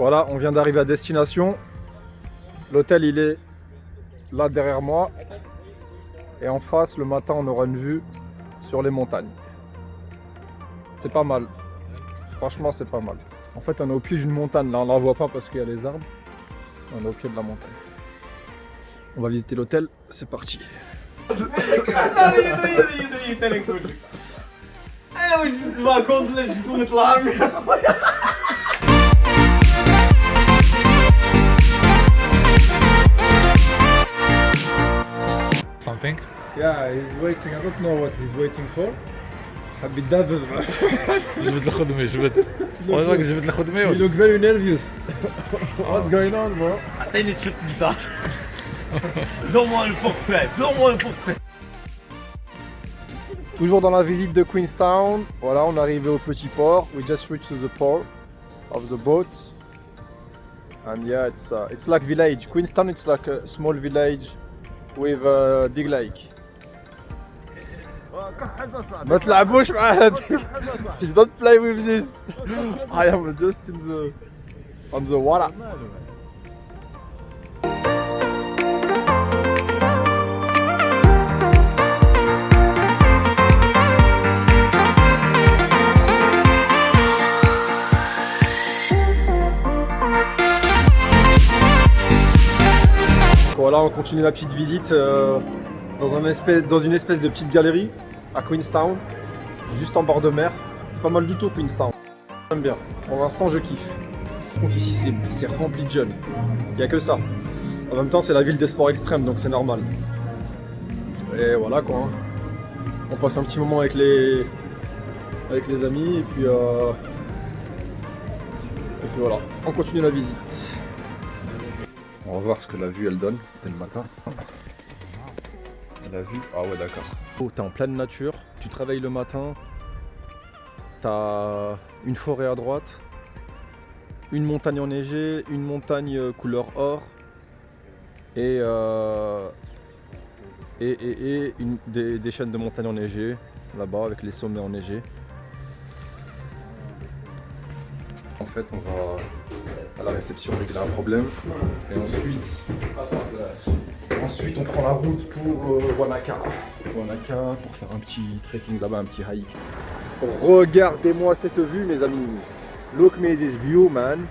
Voilà, on vient d'arriver à destination. L'hôtel, il est là derrière moi. Et en face, le matin, on aura une vue sur les montagnes. C'est pas mal. Franchement, c'est pas mal. En fait, on est au pied d'une montagne. Là, on ne la voit pas parce qu'il y a les arbres. On est au pied de la montagne. On va visiter l'hôtel. C'est parti. Something? Yeah, he's waiting. I don't know what he's waiting for. حبيت دابز. جبت الخدمة والله جبت الخدمة. You look very nervous. What's going on, bro? اعطيني تشوت زدا. Donne-moi le portefeuille, donne-moi le portefeuille. Toujours dans la visite de Queenstown. Voilà, on est arrivé au petit port. We just reached to the port of the boat. And yeah, it's like village. Queenstown, it's like a small village with a big lake. ما تلعبوش مع هذيك. You don't play with this. I am just on the water. Voilà, on continue la petite visite dans une espèce de petite galerie à Queenstown, juste en bord de mer. C'est pas mal du tout Queenstown. J'aime bien. Pour l'instant, je kiffe. Par contre, ici, c'est rempli de jeunes. Il n'y a que ça. En même temps, c'est la ville des sports extrêmes, donc c'est normal. Et voilà quoi. On passe un petit moment avec les amis et puis voilà. On continue la visite. On va voir ce que la vue elle donne dès le matin. La vue, ah ouais d'accord. Oh, t'es en pleine nature, tu travailles le matin, t'as une forêt à droite, une montagne enneigée, une montagne couleur or et des chaînes de montagnes enneigées là-bas avec les sommets enneigés. En fait, on va à la réception régler un problème et ensuite on prend la route pour Wanaka pour faire un petit trekking là-bas, un petit hike. Regardez-moi cette vue mes amis. Look me this view man.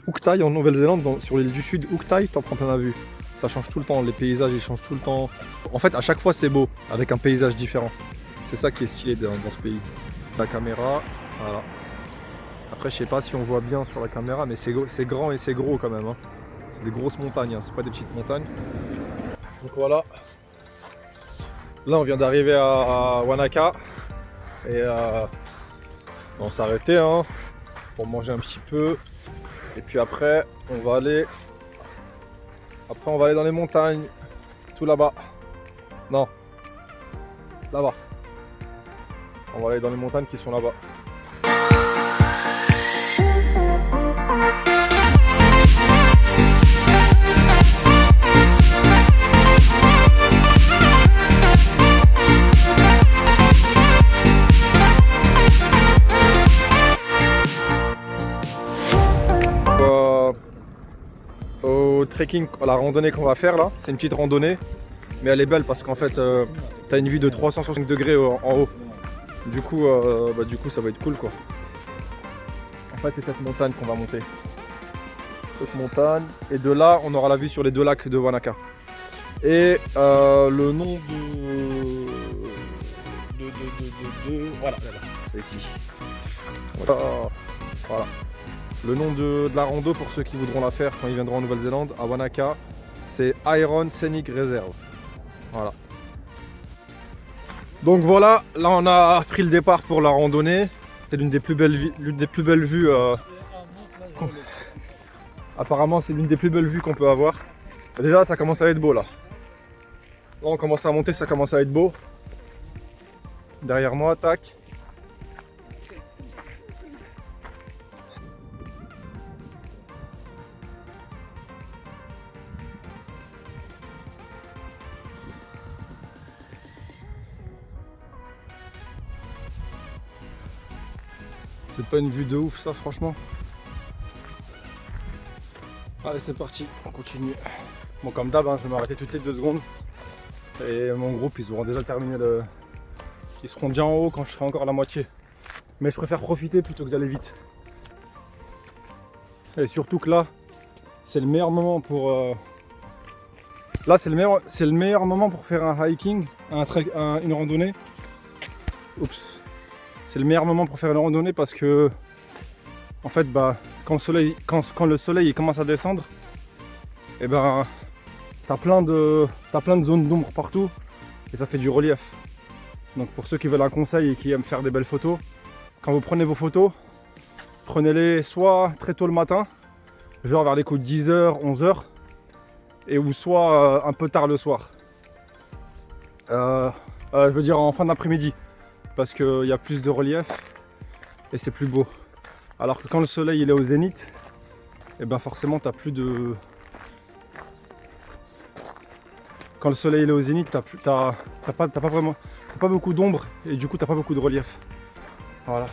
Uktai en Nouvelle-Zélande, sur l'île du Sud, Uktai, t'en prends plein la vue. Ça change tout le temps, les paysages ils changent tout le temps. En fait, à chaque fois c'est beau, avec un paysage différent. C'est ça qui est stylé dans ce pays. La caméra, voilà. Après, je sais pas si on voit bien sur la caméra, mais c'est grand et c'est gros quand même. Hein. C'est des grosses montagnes, hein. C'est pas des petites montagnes. Donc voilà. Là, on vient d'arriver à Wanaka. Et on s'est arrêté hein, pour manger un petit peu. Et puis après, on va aller dans les montagnes, tout là-bas. Non, là-bas. On va aller dans les montagnes qui sont là-bas. Au trekking, la randonnée qu'on va faire là, c'est une petite randonnée, mais elle est belle parce qu'en fait t'as une vue de 360 degrés en haut. Du coup ça va être cool quoi. En fait c'est cette montagne qu'on va monter. Cette montagne, et de là on aura la vue sur les deux lacs de Wanaka. Et le nom voilà, c'est ici. Voilà. Le nom de la rando pour ceux qui voudront la faire quand ils viendront en Nouvelle-Zélande, à Wanaka, c'est Iron Scenic Reserve. Voilà. Donc voilà, là on a pris le départ pour la randonnée. C'est l'une des plus belles vues Apparemment c'est l'une des plus belles vues qu'on peut avoir. Déjà ça commence à être beau là. Là on commence à monter, ça commence à être beau. Derrière moi, tac. C'est pas une vue de ouf ça franchement. Allez c'est parti, on continue. Bon comme d'hab, hein, je vais m'arrêter toutes les 2 secondes. Et mon groupe ils auront déjà terminé le... Ils seront déjà en haut quand je serai encore à la moitié. Mais je préfère profiter plutôt que d'aller vite. Et surtout que là, c'est le meilleur moment pour... Là c'est le meilleur moment pour faire un hiking, une randonnée. Oups. C'est le meilleur moment pour faire une randonnée parce que en fait bah quand le soleil il commence à descendre, et ben t'as plein de zones d'ombre partout et ça fait du relief. Donc pour ceux qui veulent un conseil et qui aiment faire des belles photos, quand vous prenez vos photos, prenez-les soit très tôt le matin, genre vers les coups de 10h, 11h, et ou soit un peu tard le soir. Je veux dire en fin d'après-midi. Parce qu'il y a plus de relief et c'est plus beau. Alors que quand le soleil il est au zénith, et ben forcément t'as plus de... Quand le soleil il est au zénith, t'as pas beaucoup d'ombre et du coup t'as pas beaucoup de relief. Voilà.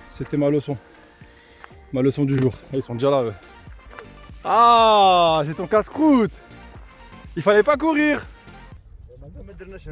C'était ma leçon du jour. Ils sont déjà là eux. Ah, j'ai ton casse-croûte. Il fallait pas courir. ما درناش